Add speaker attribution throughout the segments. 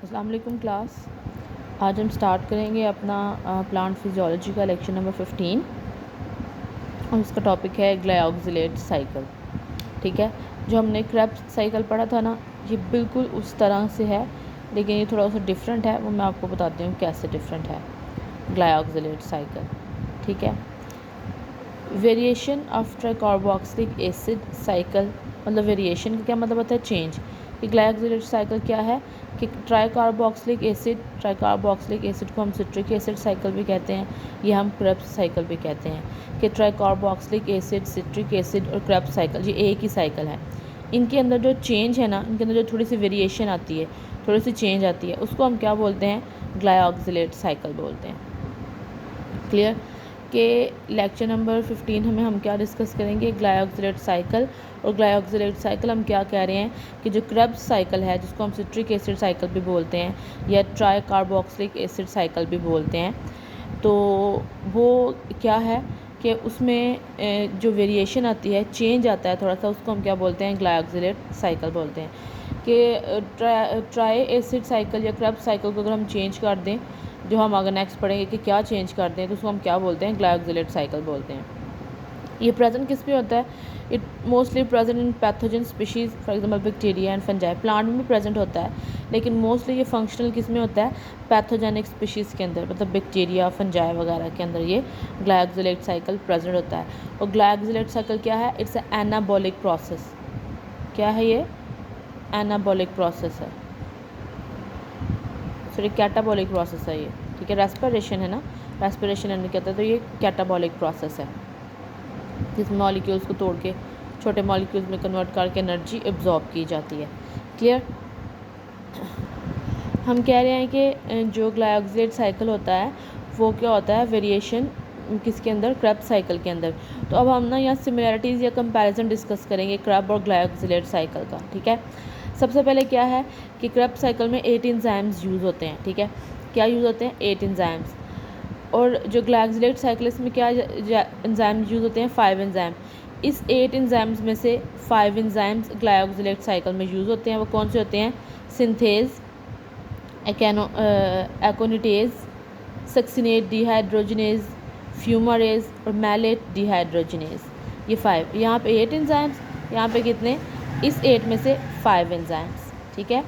Speaker 1: अस्सलाम वालेकुम क्लास। आज हम स्टार्ट करेंगे अपना प्लांट फिजियोलॉजी का लेक्चर नंबर 15 और इसका टॉपिक है ग्लाइऑक्सिलेट साइकिल। ठीक है, जो हमने क्रेब्स साइकिल पढ़ा था ना, ये बिल्कुल उस तरह से है, लेकिन ये थोड़ा सा डिफरेंट है। वो मैं आपको बताती हूँ कैसे डिफरेंट है ग्लाइऑक्सिलेट साइकिल। ठीक है, variation of tricarboxylic acid cycle, मतलब वेरिएशन का क्या मतलब होता है? चेंज। कि ग्लाइऑक्सिलेट साइकिल क्या है कि ट्राइकार्बोक्सिलिक एसिड को हम सिट्रिक एसिड साइकिल भी कहते हैं, या हम क्रेब्स साइकिल भी कहते हैं। कि ट्राइकार्बोक्सिलिक एसिड, सिट्रिक एसिड और क्रेब्स साइकिल ये एक ही साइकिल है। इनके अंदर जो चेंज है ना, इनके अंदर जो थोड़ी सी वेरिएशन आती है, थोड़ी सी चेंज आती है, उसको हम क्या बोलते हैं? ग्लाइऑक्सिलेट साइकिल बोलते हैं। क्लियर? के लेक्चर नंबर 15 हमें हम क्या डिस्कस करेंगे? Glyoxylate cycle. और ग्लाइऑक्सिलेट साइकिल हम क्या कह रहे हैं कि जो क्रेब्स साइकिल है, जिसको हम सिट्रिक एसिड साइकिल भी बोलते हैं या ट्राई कार्बोक्सिलिक एसिड साइकिल भी बोलते हैं, तो वो क्या है कि उसमें जो वेरिएशन आती है, चेंज आता है थोड़ा सा, उसको हम क्या बोलते हैं? ग्लाइऑक्सिलेट साइकिल बोलते हैं। कि ट्राई एसिड साइकिल या क्रेब्स साइकिल को अगर हम चेंज कर दें, जो हम अगर नेक्स्ट पढ़ेंगे कि क्या चेंज करते हैं, तो उसको हम क्या बोलते हैं? ग्लाइऑक्सिलेट साइकिल बोलते हैं। ये प्रेजेंट किस पे होता है? It mostly present in pathogen species, for example bacteria and fungi. Plant में भी प्रेजेंट होता है, लेकिन मोस्टली ये फंक्शनल किस में होता है? पैथोजेनिक स्पीशीज़ के अंदर, मतलब बैक्टीरिया, फंजाई वगैरह के अंदर ये ग्लाइऑक्सिलेट साइकिल प्रेजेंट होता है। और ग्लाइऑक्सिलेट साइकिल क्या है? It's a anabolic process. क्या है ये? एनाबॉलिक प्रोसेस है, सॉरी कैटाबॉलिक प्रोसेस है ये। ठीक है, रेस्पिरेशन है ना, रेस्पिरेशन एंड कहते हैं, तो ये कैटाबॉलिक प्रोसेस है जिसमें मॉलिक्यूल्स को तोड़ के छोटे मॉलिक्यूल्स में कन्वर्ट करके एनर्जी एब्जॉर्ब की जाती है। क्लियर? हम कह रहे हैं कि जो ग्लाइऑक्सिलेट साइकिल होता है वो क्या होता है? वेरिएशन किसके अंदर? क्रेब्स साइकिल के अंदर। तो अब हम ना यहाँ सिमिलैरिटीज़ या कंपैरिजन डिस्कस करेंगे क्रेब और ग्लाइऑक्सिलेट साइकिल का। ठीक है, सबसे पहले क्या है कि क्रेब साइकिल में 8 एंजाइम्स यूज़ होते हैं। ठीक है, क्या यूज़ होते हैं? 8 एंजाइम्स। और जो ग्लाइऑक्सिलेट साइकिल इसमें क्या एंजाइम यूज़ होते हैं? 5 एंजाइम। इस 8 एंजाइम्स में से 5 एंजाइम्स ग्लाइऑक्सिलेट साइकिल में यूज़ होते हैं। वो कौन से होते हैं? Synthase, aconitase, succinate dehydrogenase, fumarase और मैलेट डिहाइड्रोजनेज। ये 5, यहाँ पे 8 एंजाइम्स, यहाँ पे कितने? इस 8 में से 5 एंजाइम्स। ठीक है,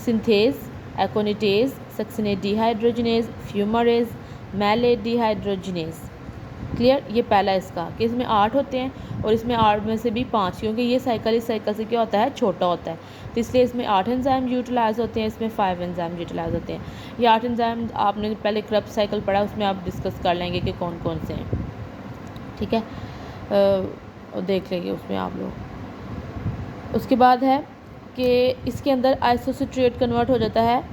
Speaker 1: synthase, aconitase, succinate dehydrogenase, fumarase, malate dehydrogenase. Clear? ये पहला इसका कि इसमें 8 होते हैं और इसमें 8 में से भी 5, क्योंकि ये साइकिल इस साइकिल से क्या होता है? छोटा होता है, तो इसलिए इसमें 8 एंजाइम यूटिलाइज होते हैं, इसमें 5 एंजाइम यूटिलाइज होते हैं। ये 8 एंजाइम आपने पहले क्रेब्स साइकिल पढ़ा, उसमें आप डिस्कस कर लेंगे कि कौन कौन से हैं। ठीक है, देख लेंगे उसमें आप लोग। उसके बाद है कि इसके अंदर आइसोसिट्रेट कन्वर्ट हो जाता है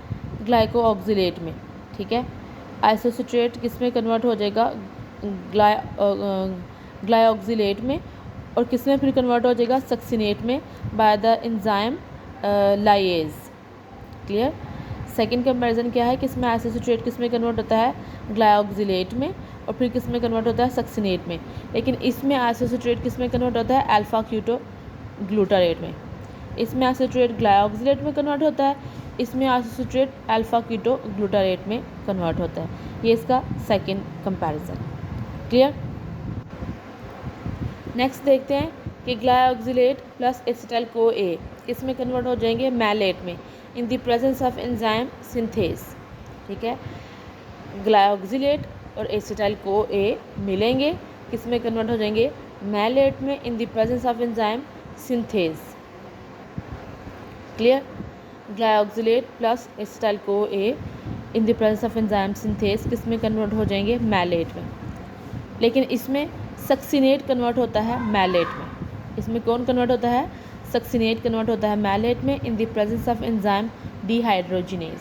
Speaker 1: ग्लाइकोऑक्सिलेट में। ठीक है, आइसोसिट्रेट किस में कन्वर्ट हो जाएगा? ग्लाइऑक्सिलेट में। और किस में फिर कन्वर्ट हो जाएगा? सक्सिनेट में, by the enzyme lyase. Clear? Second comparison क्या है कि इसमें आइसोसिट्रेट किस में कन्वर्ट होता है? ग्लाइऑक्सिलेट में। और फिर किस में कन्वर्ट होता है? सक्सिनेट में। लेकिन इसमें आइसोसिट्रेट किस में कन्वर्ट होता है? अल्फा कीटो ग्लूटारेट में। इसमें आइसोसिट्रेट ग्लाइऑक्सिलेट में कन्वर्ट होता है, इसमें आइसोसिट्रेट अल्फा कीटो ग्लूटारेट में कन्वर्ट होता है। ये इसका सेकंड कंपैरिजन। क्लियर? नेक्स्ट देखते हैं कि ग्लाइऑक्सिलेट प्लस एसिटाइल को ए किस में कन्वर्ट हो जाएंगे? मैलेट में, in the presence of enzyme synthase. ठीक है, ग्लाइऑक्सिलेट और एसिटाइल को ए मिलेंगे, किस में कन्वर्ट हो जाएंगे? मैलेट में, in the presence of enzyme synthase. Clear? Glyoxylate plus acetyl co A in the presence of enzyme synthase किस में कन्वर्ट हो जाएंगे? मैलेट में। लेकिन इसमें सक्सिनेट कन्वर्ट होता है मैलेट में। इसमें कौन कन्वर्ट होता है? सक्सिनेट कन्वर्ट होता है मैलेट में, in the presence of enzyme dehydrogenase.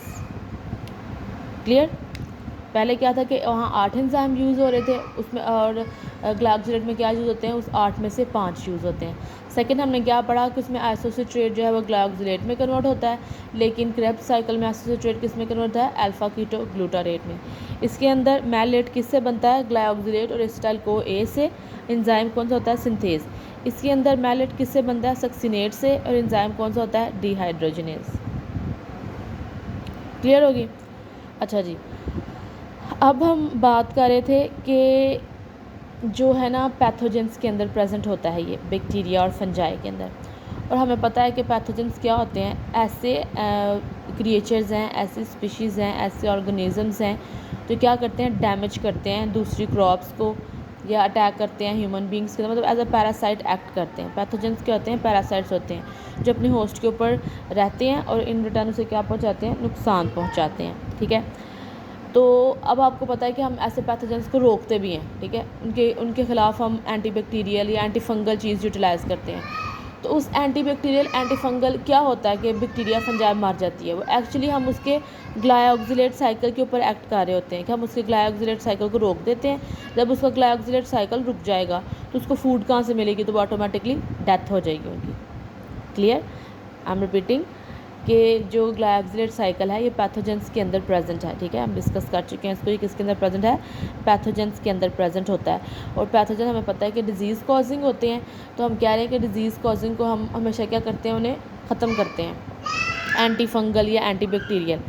Speaker 1: Clear? पहले क्या था कि वहाँ 8 एंजाइम यूज़ हो रहे थे उसमें, और ग्लाइऑक्सिलेट में क्या यूज़ होते हैं? उस 8 में से 5 यूज़ होते हैं। सेकंड हमने क्या पढ़ा कि उसमें आइसोसिट्रेट जो है वो ग्लाइऑक्सिलेट में कन्वर्ट होता है, लेकिन क्रेब्स साइकिल में आइसोसिट्रेट किस में कन्वर्ट होता है? अल्फा कीटो ग्लूटारेट में। इसके अंदर मैलेट किससे बनता है? ग्लाइऑक्सिलेट और एसिटाइल को ए से। एंजाइम कौन सा होता है? सिंथेज। इसके अंदर मैलेट किससे बनता है? सक्सिनेट से। और एंजाइम कौन सा होता है? डिहाइड्रोजनेज। क्लियर होगी। अच्छा जी, अब हम बात कर रहे थे कि जो है ना पैथोजेंस के अंदर प्रेजेंट होता है ये बैक्टीरिया और फंजाई के अंदर, और हमें पता है कि पैथोजेंस क्या होते हैं, ऐसे क्रिएचर्स हैं, ऐसी स्पीशीज़ हैं, ऐसे ऑर्गेनिज़म्स हैं जो क्या करते हैं, डैमेज करते हैं दूसरी क्रॉप्स को या अटैक करते हैं ह्यूमन बींग्स के, मतलब एज अ पैरासाइट एक्ट करते हैं। पैथोजेंस क्या होते हैं, पैरासाइट्स होते हैं जो अपने होस्ट के ऊपर रहते हैं और इन रिटर्न उसे क्या पहुँचाते हैं, नुकसान पहुँचाते हैं। ठीक है, तो अब आपको पता है कि हम ऐसे पैथोजेंस को रोकते भी हैं। ठीक है, उनके ख़िलाफ़ हम एंटीबैक्टीरियल या एंटी फंगल चीज़ यूटिलाइज़ करते हैं। तो उस एंटीबैक्टीरियल एंटी फंगल क्या होता है कि बैक्टीरिया फंजाई मर जाती है, वो एक्चुअली हम उसके ग्लायोक्सिलेट साइकिल के ऊपर एक्ट कर रहे होते हैं कि हम उसके ग्लायोक्सिलेट साइकिल को रोक देते हैं। जब उसका ग्लायोक्सिलेट साइकिल रुक जाएगा तो उसको फूड कहाँ से मिलेगी, तो वो ऑटोमेटिकली डेथ हो जाएगी उनकी। क्लियर, आई एम रिपीटिंग कि जो ग्लायोक्सिलेट साइकिल है ये पैथोजेंस के अंदर प्रेजेंट है। ठीक है, हम डिस्कस कर चुके हैं इसको, ये किसके अंदर प्रेजेंट है, पैथोजेंस के अंदर प्रेजेंट होता है। और पैथोजन हमें पता है कि डिजीज़ कॉजिंग होते हैं, तो हम कह रहे हैं कि डिजीज़ कॉजिंग को हम हमेशा क्या करते हैं, उन्हें ख़त्म करते हैं एंटी फंगल या एंटी बैक्टीरियल।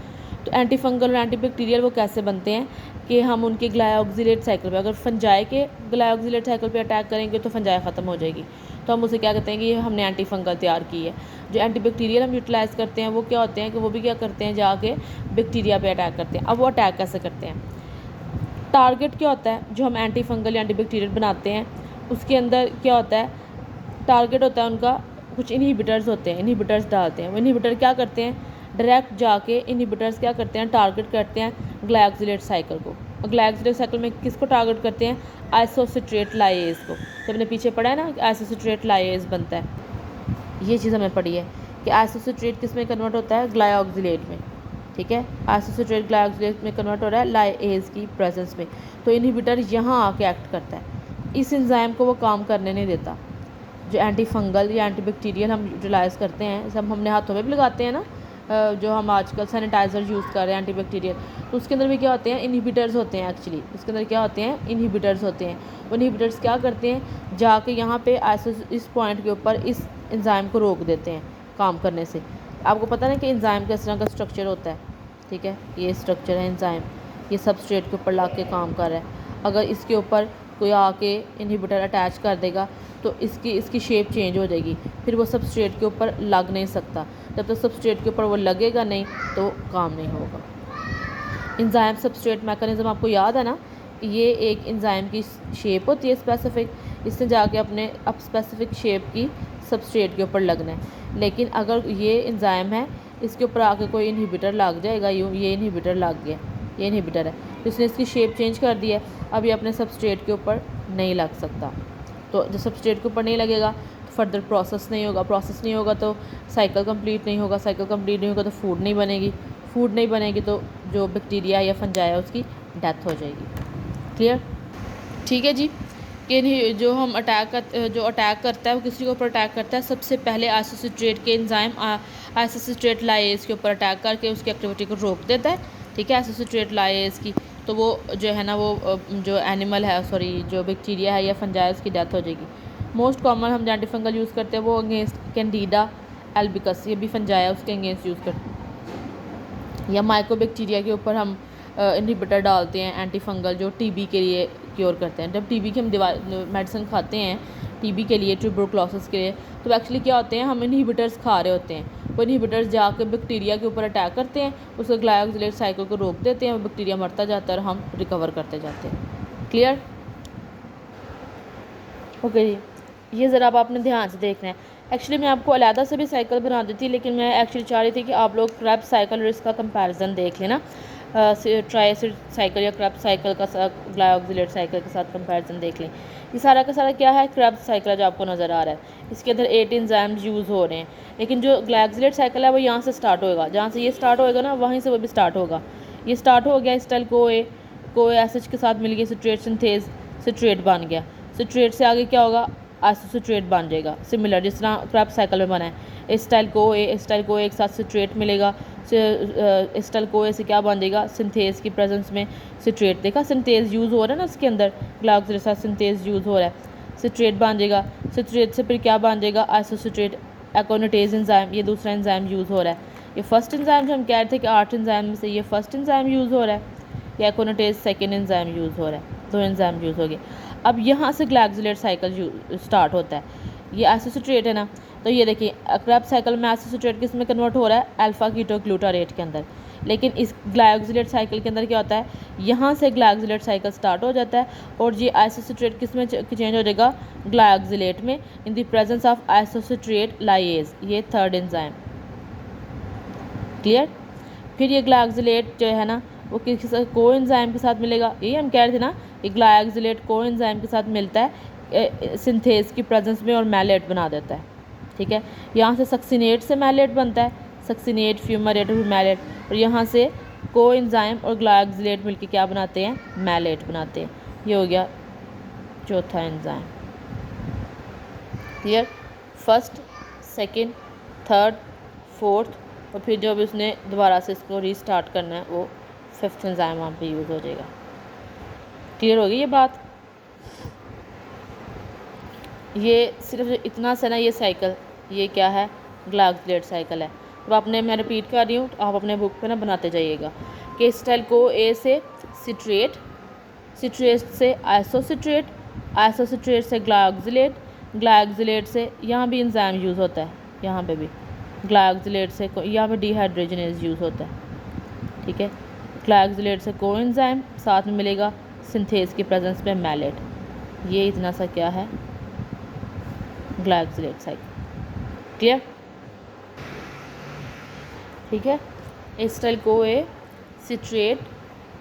Speaker 1: तो एंटी फंगल और एंटी बैक्टीरियल वो कैसे बनते हैं कि हम उनके ग्लायोक्सिलेट साइकिल पे, अगर फंजाई के ग्लायोक्सिलेट साइकिल पे अटैक करेंगे तो फंजाई ख़त्म हो जाएगी, तो हम उसे क्या कहते हैं कि ये हमने एंटी फंगल तैयार की है। जो एंटी बैक्टीरियल हम यूटिलाइज़ करते हैं वो क्या होते हैं कि वो भी क्या करते हैं, जाके बैक्टीरिया पे अटैक करते हैं। अब वो अटैक कैसे करते हैं, टारगेट क्या होता है, जो हम एंटी फंगल या एंटी बैक्टीरियल बनाते हैं उसके अंदर क्या होता है, टारगेट होता है उनका, कुछ इनहिबिटर्स होते हैं, इनहिबिटर्स डालते हैं। वो इनहिबिटर क्या करते हैं, डायरेक्ट जाके इनहिबिटर्स क्या करते हैं, टारगेट करते हैं ग्लायोक्सिलेट साइकिल को। और ग्लायोक्सिलेट साइकिल में किसको टारगेट करते हैं, आइसोसिट्रेट लाइएज को। जब हमने पीछे पढ़ा है ना कि आइसोसिट्रेट लाइएज बनता है, ये चीज़ हमें पढ़ी है कि आइसोसिट्रेट किस में कन्वर्ट होता है, ग्लायोक्सिलेट में। ठीक है, आइसोसिट्रेट ग्लायोक्सिलेट में कन्वर्ट हो रहा है लाइएज की प्रेजेंस में। तो इनहिबिटर यहाँ आके एक्ट करता है, इस एंजाइम को वो काम करने नहीं देता। जो एंटी फंगल या एंटी बैक्टीरियल हम यूटिलाइज़ करते हैं, सब हमने हाथों में भी लगाते हैं ना, जो हम आजकल सैनिटाइज़र यूज़ कर रहे हैं एंटी बैक्टीरियल, तो उसके अंदर भी क्या होते हैं, इनहिबिटर्स होते हैं। एक्चुअली उसके अंदर क्या होते हैं, इनहिबिटर्स होते हैं। वो इनहिबिटर्स क्या करते हैं, जाके यहाँ पे इस पॉइंट के ऊपर इस एंजाइम को रोक देते हैं काम करने से। आपको पता है कि एंजाइम किस तरह का स्ट्रक्चर होता है। ठीक है, ये स्ट्रक्चर है एंजाइम, ये सबस्ट्रेट के ऊपर ला के काम कर रहा है। अगर इसके ऊपर कोई आके इनहिबिटर अटैच कर देगा तो इसकी शेप चेंज हो जाएगी, फिर वो सबस्ट्रेट के ऊपर लग नहीं सकता। जब तक सबस्ट्रेट के ऊपर वो लगेगा नहीं तो काम नहीं होगा। एंजाइम सबस्ट्रेट मैकेनिज़्म आपको याद है ना, ये एक एंजाइम की शेप होती है स्पेसिफिक, इसने जाके अपने अब स्पेसिफिक शेप की सबस्ट्रेट के ऊपर लगना है। लेकिन अगर ये एंजाइम है, इसके ऊपर आके कोई इनहिबिटर लग जाएगा, ये इनहिबिटर लग गया, ये इनहिबिटर है, तो इसने इसकी शेप चेंज कर दी है, अब ये अपने सबस्ट्रेट के ऊपर नहीं लग सकता। तो जब सबस्ट्रेट के ऊपर नहीं लगेगा तो फर्दर प्रोसेस नहीं होगा तो साइकिल कंप्लीट नहीं होगा, साइकिल कंप्लीट नहीं होगा तो फूड नहीं बनेगी, फूड नहीं बनेगी तो जो बैक्टीरिया या फंजाई है उसकी डेथ हो जाएगी। क्लियर, ठीक है जी। कि जो हम अटैक करता है वो किसी के ऊपर अटैक करता है, सबसे पहले आइसोसिट्रेट के एंजाइम आइसोसिट्रेट लाइएज के ऊपर अटैक करके उसकी एक्टिविटी को रोक देता है। ठीक है, आइसोसिट्रेट लाइएज की, तो वो जो है ना, वो जो एनिमल है, सॉरी जो बैक्टीरिया है या फंजाई, उसकी डेथ हो जाएगी। मोस्ट कॉमन हम एंटी फंगल यूज़ करते हैं वो अगेंस्ट कैंडिडा एल्बिकस, ये भी फंजाई है, उसके अगेंस्ट यूज़ करते हैं। या माइकोबैक्टीरिया के ऊपर हम इनहिबिटर डालते हैं एंटी फंगल, जो टीबी के लिए क्योर करते हैं। जब टीबी की हम मेडिसिन खाते हैं टीबी के लिए, ट्यूबरक्लोसिस के लिए, तो एक्चुअली क्या होते हैं, हम इनहिबिटर्स खा रहे होते हैं। वो इनहिबिटर्स जाकर बैक्टीरिया के ऊपर अटैक करते हैं, उसके ग्लायोक्सिलेट साइकिल को रोक देते हैं, वो बैक्टीरिया मरता जाता है और हम रिकवर करते जाते हैं। क्लियर, ओके जी। ये ज़रा अब आपने ध्यान से देखना है। एक्चुअली मैं आपको अलहदा से भी साइकिल बना देती, लेकिन मैं एक्चुअली चाह रही थी कि आप लोग क्रेब्स साइकिल और इसका कंपैरिजन देख लेना, ट्राइसिड साइकिल या क्रेब्स साइकिल का ग्लायोक्सिलेट साइकिल के साथ कंपैरिजन देख लें। ये सारा का सारा क्या है, क्रेब्स साइकिल जो आपको नज़र आ रहा है, इसके अंदर 8 एंजाइम्स यूज़ हो रहे हैं। लेकिन जो ग्लायोक्सिलेट साइकिल है वो यहाँ से स्टार्ट होएगा, जहाँ से ये स्टार्ट होएगा ना वहीं से वो भी स्टार्ट होगा। ये स्टार्ट हो गया, स्टाइल को एसिड के साथ मिल गया, सिट्रेट सिंथेज, सिट्रेट बन गया। सिट्रेट से आगे क्या होगा, आइसोसिट्रेट बन जाएगा, सिमिलर जिस तरह क्रेब्स साइकिल में बना है। स्टाइल को एक साथ सिट्रेट मिलेगा, स्टाइल को से क्या बन जाएगा, सिंथेज की प्रेजेंस में सिट्रेट। देखा सिंथेज यूज़ हो रहा है ना, उसके अंदर ग्लायोक्सिलेट के साथ सिंथेज यूज़ हो रहा है, सिट्रेट बन जाएगा। सिट्रेट से फिर क्या बन जाएगा, आइसोसिट्रेट। एकोनिटेज एंजाइम, ये दूसरा एंजाइम यूज़ हो रहा है। ये फर्स्ट एंजाइम जो हम कह रहे थे कि 8 एंजाइम में से ये फर्स्ट एंजाइम यूज़ हो रहा है, या एकोनाटेज सेकेंड एंजाइम यूज़ हो रहा है, 2 एंजाइम यूज़ हो गए। अब यहाँ से ग्लाइकोसिलेट साइकिल स्टार्ट होता है। ये आइसोसिट्रेट है ना, तो ये देखिए क्रेब्स साइकिल में आइसोसिट्रेट किस में कन्वर्ट हो रहा है, अल्फा कीटोग्लूटारेट के अंदर। लेकिन इस ग्लाइकोसिलेट साइकिल के अंदर क्या होता है, यहाँ से ग्लाइकोसिलेट साइकिल स्टार्ट हो जाता है और ये आइसोसिट्रेट किस में चेंज हो जाएगा, ग्लाइकोसिलेट में, in the presence of isocitrate lyase, ये थर्ड एंजाइम। क्लियर। फिर ये ग्लाइकोसिलेट जो है ना वो किस कोएंजाइम के साथ मिलेगा, यही हम कह रहे थे ना, ये ग्लाइकोसिलेट कोएंजाइम के साथ मिलता है सिंथेज की प्रेजेंस में और मैलेट बना देता है। ठीक है, यहाँ से सक्सिनेट से मैलेट बनता है, सक्सिनेट फ्यूमरेट और मैलेट, और यहाँ से कोएंजाइम और ग्लाइकोसिलेट मिलकर क्या बनाते हैं, मैलेट बनाते हैं। ये हो गया चौथा enzyme. Clear. First, second, third, fourth, और फिर जब उसने दोबारा से इसको रीस्टार्ट करना है वो फिफ्थ एंजाइम वहाँ पे यूज़ हो जाएगा। क्लियर हो गई ये बात। ये सिर्फ इतना सा ना, ये साइकिल ये क्या है, ग्लाइकोसिलेट साइकिल है। तो आपने, मैं रिपीट कर रही हूँ, तो आप अपने बुक पे ना बनाते जाइएगा कि स्टाइल को ए से सिट्रेट, सिट्रेट से आइसोसिट्रेट, आइसोसिट्रेट से ग्लाइकोसिलेट, ग्लाइकोसिलेट से यहाँ भी एंजाइम यूज़ होता है, यहाँ पे भी ग्लाइकोसिलेट से यहाँ पे डिहाइड्रोजनेज यूज़ होता है। ठीक है, ग्लाइकोसिलेट से कोएंजाइम, साथ में मिलेगा सिंथेज की प्रेजेंस में मैलेट। ये इतना सा क्या है, ग्लाइकोसिलेट साइकिल। क्लियर। ठीक है, एसिटाइल को ए, सिट्रेट,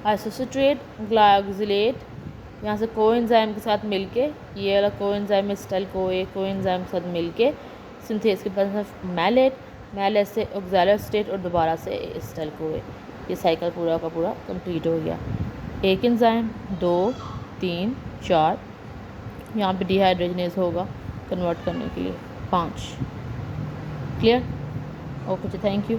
Speaker 1: आइसोसिट्रेट, ग्लाइकोसिलेट, यहाँ से कोएंजाइम के साथ मिलके, ये वाला कोएंजाइम एसिटाइल को ए कोएंजाइम के साथ मिलके सिंथेज के प्रेजेंस में मैलेट, मैलेट से ऑक्सैलिक स्टेट और दोबारा से एसिटाइल को ए। ये साइकिल पूरा का पूरा कंप्लीट हो गया। एक एंजाइम, 2, 3, 4, यहाँ पे डिहाइड्रोजनेज होगा कन्वर्ट करने के लिए 5। क्लियर। ओके जी, थैंक यू।